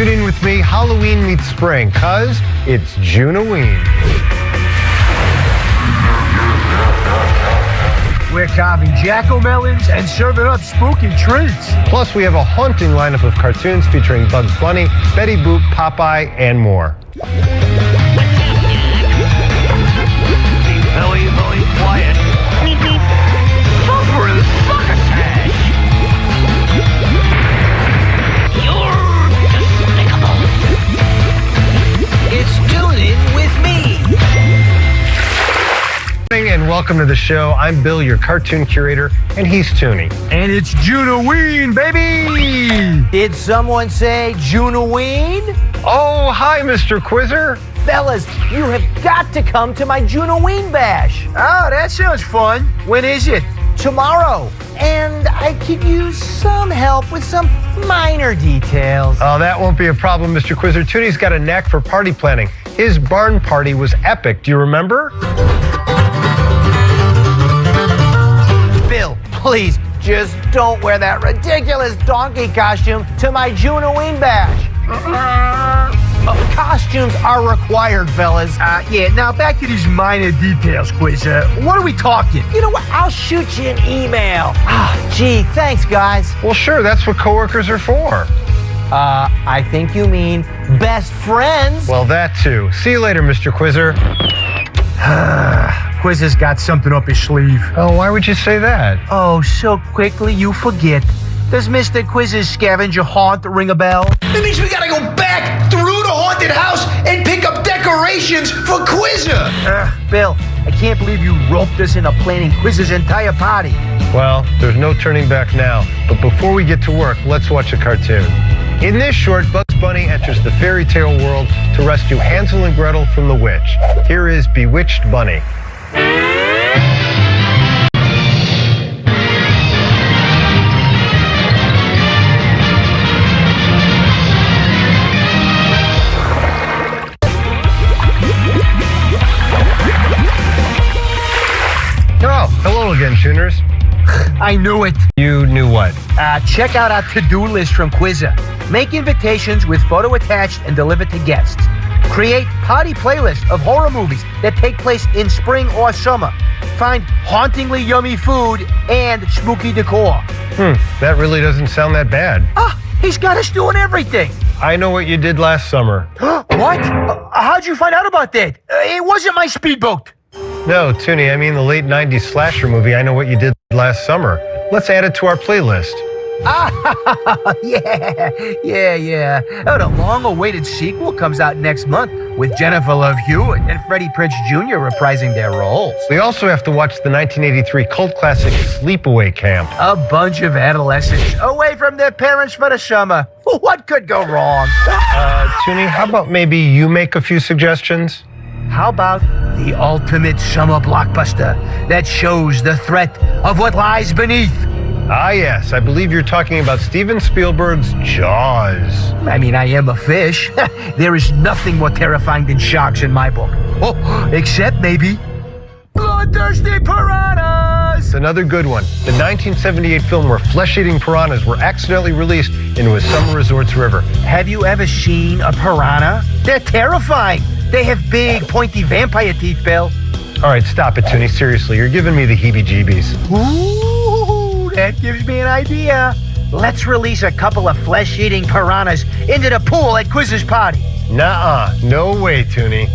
Toon In With Me, Halloween meets spring, cause it's Junaween. We're carving jack-o'-melons and serving up spooky treats. Plus, we have a haunting lineup of cartoons featuring Bugs Bunny, Betty Boop, Popeye, and more. Very quiet. Suffering succotash. You're despicable. It's Toon In With Me. And welcome to the show. I'm Bill, your cartoon curator, and he's Toony. And it's Junaween, baby! Did someone say Junaween? Oh, hi, Mr. Quizzer. Fellas, you have got to come to my Junaween Bash. Oh, that sounds fun. When is it? Tomorrow. And I could use some help with some minor details. Oh, that won't be a problem, Mr. Quizzer. Toonie's got a knack for party planning. His barn party was epic. Do you remember? Bill, please, just don't wear that ridiculous donkey costume to my Junaween Bash. Costumes are required, fellas. Yeah, now back to these minor details, Quizzer. What are we talking? You know what? I'll shoot you an email. Gee, thanks, guys. Well, sure, that's what coworkers are for. I think you mean best friends. Well, that too. See you later, Mr. Quizzer. Quizzer's got something up his sleeve. Oh, why would you say that? Oh, so quickly you forget. Does Mr. Quizzer's scavenger haunt ring a bell? That means we gotta go back through the haunted house and pick up decorations for Quizzer. Bill, I can't believe you roped us into planning Quizzer's entire party. Well, there's no turning back now. But before we get to work, let's watch a cartoon. In this short, Bugs Bunny enters the fairy tale world to rescue Hansel and Gretel from the witch. Here is Bewitched Bunny. Oh, hello again, tuners. I knew it. You knew what? Check out our to-do list from Quizzer. Make invitations with photo attached and delivered to guests. Create party playlist of horror movies that take place in spring or summer. Find hauntingly yummy food and spooky decor. That really doesn't sound that bad. He's got us doing everything. I know what you did last summer. What? How'd you find out about that? It wasn't my speedboat. No, Toonie, I mean the late 90s slasher movie, I Know What You Did Last Summer. Let's add it to our playlist. Yeah. Oh, the long-awaited sequel comes out next month with Jennifer Love Hewitt and Freddie Prinze Jr. reprising their roles. We also have to watch the 1983 cult classic Sleepaway Camp. A bunch of adolescents away from their parents for the summer. What could go wrong? Toonie, how about maybe you make a few suggestions? How about the ultimate summer blockbuster that shows the threat of what lies beneath? Ah, yes, I believe you're talking about Steven Spielberg's Jaws. I mean, I am a fish. There is nothing more terrifying than sharks in my book. Oh, except maybe bloodthirsty piranhas! Another good one. The 1978 film where flesh-eating piranhas were accidentally released into a summer resort's river. Have you ever seen a piranha? They're terrifying. They have big, pointy vampire teeth, Bill. All right, stop it, Toonie. Seriously, you're giving me the heebie-jeebies. Ooh, that gives me an idea. Let's release a couple of flesh-eating piranhas into the pool at Quizz's party. Nuh-uh. No way, Toonie.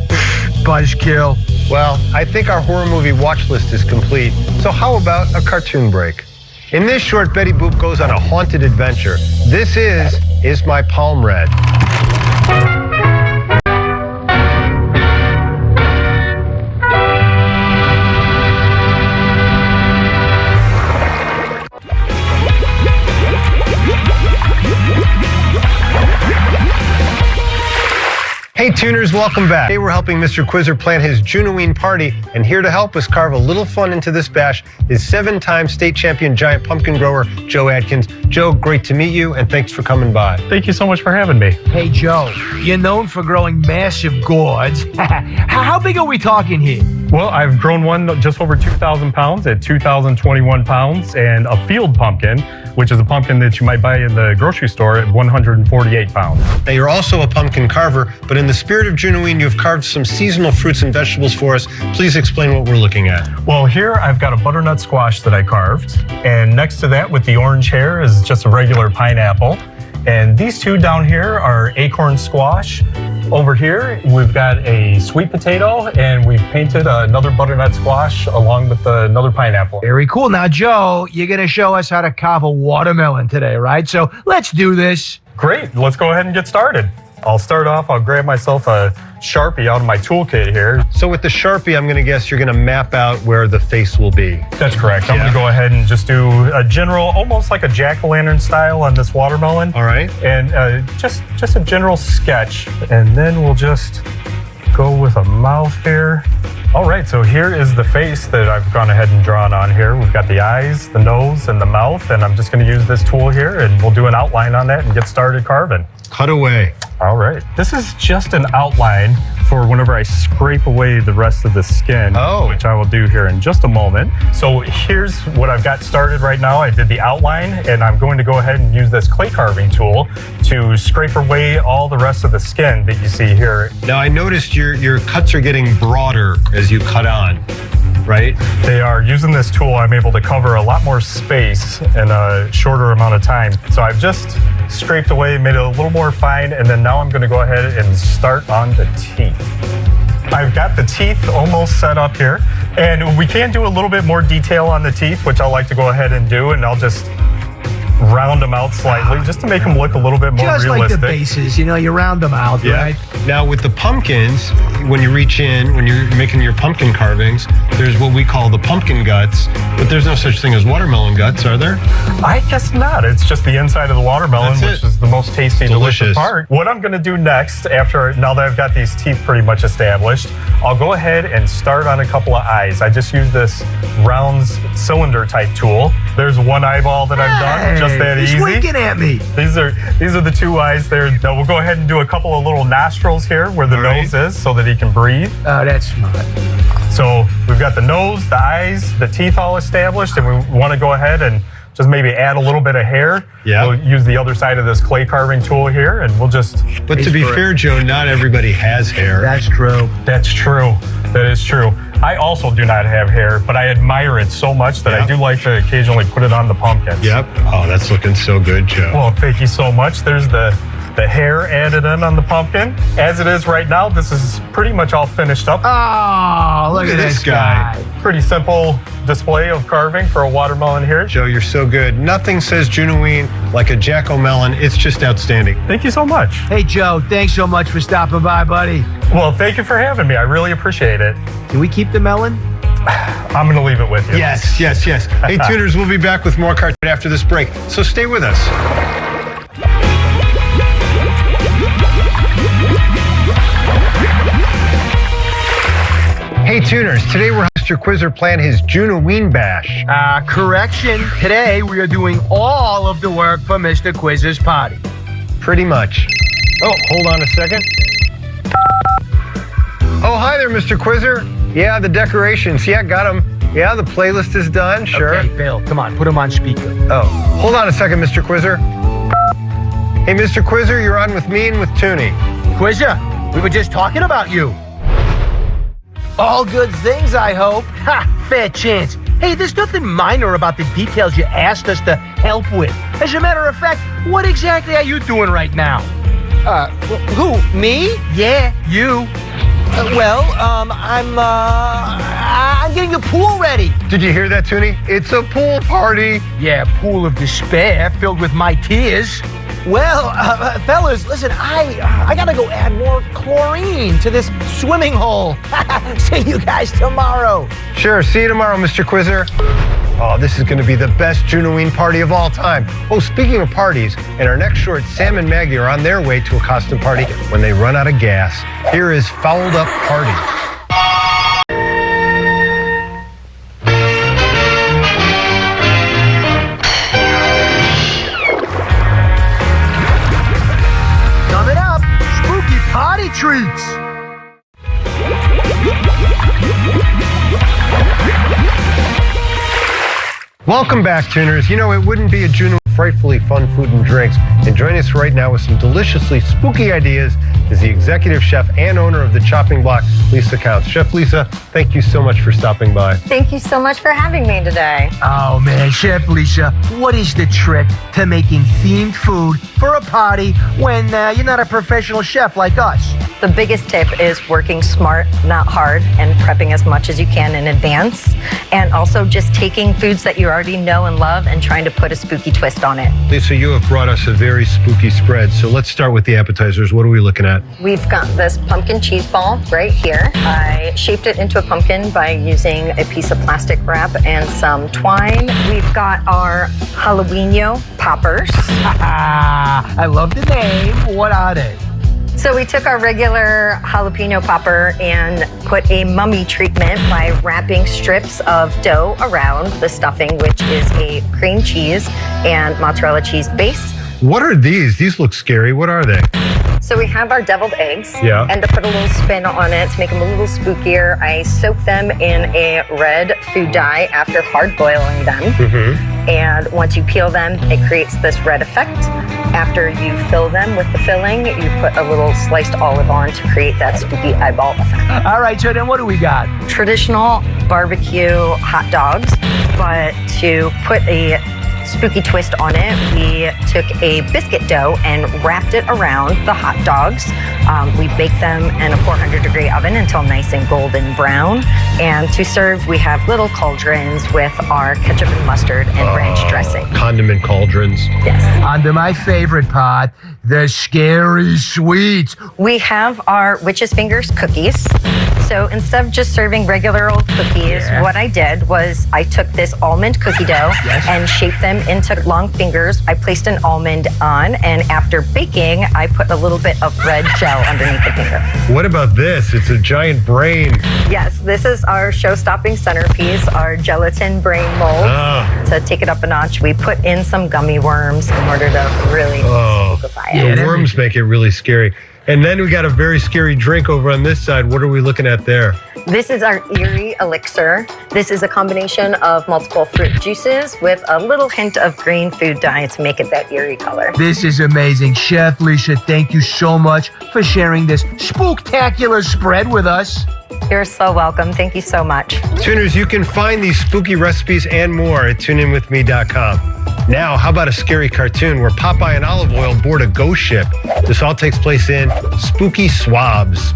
Buzzkill. Well, I think our horror movie watch list is complete, so how about a cartoon break? In this short, Betty Boop goes on a haunted adventure. This is My Palm Red? Hey tuners, welcome back. Today we're helping Mr. Quizzer plan his Junaween party, and here to help us carve a little fun into this bash is 7-time state champion giant pumpkin grower, Joe Adkins. Joe, great to meet you, and thanks for coming by. Thank you so much for having me. Hey, Joe, you're known for growing massive gourds. How big are we talking here? Well, I've grown one just over 2,000 pounds at 2,021 pounds, and a field pumpkin, which is a pumpkin that you might buy in the grocery store, at 148 pounds. Now, you're also a pumpkin carver, but in the spirit of Junaween, you've carved some seasonal fruits and vegetables for us. Please explain what we're looking at. Well, here I've got a butternut squash that I carved, and next to that with the orange hair is just a regular pineapple. And these two down here are acorn squash. Over here, we've got a sweet potato, and we've painted another butternut squash along with another pineapple. Very cool. Now, Joe, you're going to show us how to carve a watermelon today, right? So let's do this. Great, let's go ahead and get started. I'll start off, I'll grab myself a Sharpie out of my toolkit here. So with the Sharpie, I'm going to guess you're going to map out where the face will be. That's correct. I'm going to go ahead and just do a general, almost like a jack-o'-lantern style on this watermelon. All right. And just a general sketch. And then we'll just go with a mouth here. All right, so here is the face that I've gone ahead and drawn on here. We've got the eyes, the nose, and the mouth. And I'm just going to use this tool here, and we'll do an outline on that and get started carving. Cut away. All right. This is just an outline for whenever I scrape away the rest of the skin, which I will do here in just a moment. So here's what I've got started right now. I did the outline, and I'm going to go ahead and use this clay carving tool to scrape away all the rest of the skin that you see here. Now, I noticed your cuts are getting broader as you cut on, right? They are. Using this tool, I'm able to cover a lot more space in a shorter amount of time. So I've just scraped away, made it a little more fine, and then now I'm going to go ahead and start on the teeth. I've got the teeth almost set up here, and we can do a little bit more detail on the teeth, which I like to go ahead and do, and I'll just round them out slightly just to make them look a little bit more just realistic. Just like the bases, you round them out, right? Now with the pumpkins, when you reach in, when you're making your pumpkin carvings, there's what we call the pumpkin guts, but there's no such thing as watermelon guts, are there? I guess not. It's just the inside of the watermelon, which is the most tasty, delicious part. What I'm going to do next, now that I've got these teeth pretty much established, I'll go ahead and start on a couple of eyes. I just use this round cylinder type tool. There's one eyeball that I've done, just that easy. He's winking at me. These are the two eyes there. Now we'll go ahead and do a couple of little nostrils here where the nose is so that he can breathe. Oh, that's smart. So we've got the nose, the eyes, the teeth all established, and we want to go ahead and just maybe add a little bit of hair. Yeah. We'll use the other side of this clay carving tool here, and we'll just... But to be fair, Joe, not everybody has hair. That's true. That's true. That is true. I also do not have hair, but I admire it so much that I do like to occasionally put it on the pumpkins. Yep. Oh, that's looking so good, Joe. Well, thank you so much. There's the hair added in on the pumpkin. As it is right now, this is pretty much all finished up. Oh, look at this guy. Pretty simple display of carving for a watermelon here. Joe, you're so good. Nothing says Junaween like a jack-o'-melon. It's just outstanding. Thank you so much. Hey, Joe, thanks so much for stopping by, buddy. Well, thank you for having me. I really appreciate it. Can we keep the melon? I'm going to leave it with you. Yes. Hey, Tuners, we'll be back with more cartoons after this break, so stay with us. Hey Tuners, today we're Mr. Quizzer plan his Junaween Bash. Correction. Today we are doing all of the work for Mr. Quizzer's party. Pretty much. Oh, hold on a second. Oh, hi there, Mr. Quizzer. Yeah, the decorations. Yeah, got them. Yeah, the playlist is done. Sure. Okay, Bill, come on, put him on speaker. Oh, hold on a second, Mr. Quizzer. Hey, Mr. Quizzer, you're on with me and with Toony. Quizzer, we were just talking about you. All good things, I hope. Ha, fair chance. Hey, there's nothing minor about the details you asked us to help with. As a matter of fact, what exactly are you doing right now? Who? Me? Yeah, you. I'm getting the pool ready. Did you hear that, Toony? It's a pool party. Yeah, pool of despair filled with my tears. Well, fellas, listen, I gotta go add more chlorine to this swimming hole. See you guys tomorrow. Sure, see you tomorrow, Mr. Quizzer. Oh, this is going to be the best Junaween party of all time. Oh, speaking of parties, in our next short, Sam and Maggie are on their way to a costume party when they run out of gas. Here is Fouled Up Party. Coming up, spooky party treats. Welcome back, Tuners. You know, it wouldn't be a Junaween frightfully fun food and drinks. And joining us right now with some deliciously spooky ideas is the executive chef and owner of the Chopping Block, Lisa Counts. Chef Lisa, thank you so much for stopping by. Thank you so much for having me today. Oh man, Chef Lisa, what is the trick to making themed food for a party when you're not a professional chef like us? The biggest tip is working smart, not hard, and prepping as much as you can in advance. And also just taking foods that you already know and love and trying to put a spooky twist on it. Lisa, you have brought us a very spooky spread. So let's start with the appetizers. What are we looking at? We've got this pumpkin cheese ball right here. I shaped it into a pumpkin by using a piece of plastic wrap and some twine. We've got our jalapeno poppers. I love the name. What are they? So we took our regular jalapeno popper and put a mummy treatment by wrapping strips of dough around the stuffing, which is a cream cheese and mozzarella cheese base. What are these? These look scary. What are they? So we have our deviled eggs. Yeah. And to put a little spin on it, to make them a little spookier, I soak them in a red food dye after hard boiling them. Mm-hmm. And once you peel them, it creates this red effect. After you fill them with the filling, you put a little sliced olive on to create that spooky eyeball effect. All right, so then what do we got? Traditional barbecue hot dogs, but to put a spooky twist on it, we took a biscuit dough and wrapped it around the hot dogs. We baked them in a 400-degree oven until nice and golden brown. And to serve, we have little cauldrons with our ketchup and mustard and ranch dressing. Condiment cauldrons. Yes. On to my favorite part, the scary sweets. We have our witch's fingers cookies. So instead of just serving regular old cookies, what I did was I took this almond cookie dough and shaped them into long fingers. I placed an almond on, and after baking, I put a little bit of red gel underneath the finger. What about this? It's a giant brain. Yes, this is our show-stopping centerpiece, our gelatin brain mold. To take it up a notch, we put in some gummy worms in order to really spookify it. The worms make it really scary. And then we got a very scary drink over on this side. What are we looking at there? This is our eerie elixir. This is a combination of multiple fruit juices with a little hint of green food dye to make it that eerie color. This is amazing. Chef Lisa, thank you so much for sharing this spooktacular spread with us. You're so welcome. Thank you so much. Tuners, you can find these spooky recipes and more at TuneInWithMe.com. Now, how about a scary cartoon where Popeye and Olive Oil board a ghost ship? This all takes place in Spooky Swabs.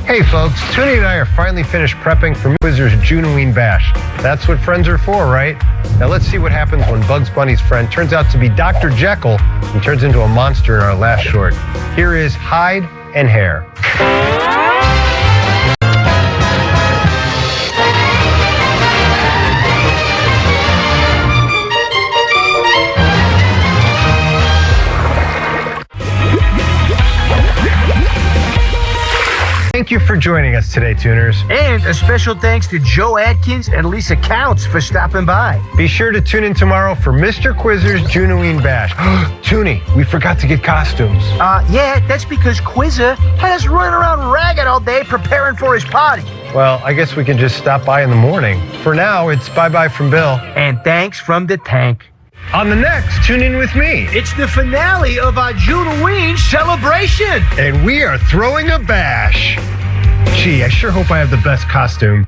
Hey folks, Toony and I are finally finished prepping for Quizzer's Junaween Bash. That's what friends are for, right? Now let's see what happens when Bugs Bunny's friend turns out to be Dr. Jekyll and turns into a monster in our last short. Here is Hide and Hair. Thank you for joining us today, Tuners. And a special thanks to Joe Adkins and Lisa Counts for stopping by. Be sure to tune in tomorrow for Mr. Quizzer's Junaween Bash. Toony, we forgot to get costumes. Yeah, that's because Quizzer had us running around ragged all day preparing for his party. Well, I guess we can just stop by in the morning. For now, it's bye-bye from Bill. And thanks from the tank. On the next, Tune In With Me. It's the finale of our Junaween celebration. And we are throwing a bash. Gee, I sure hope I have the best costume.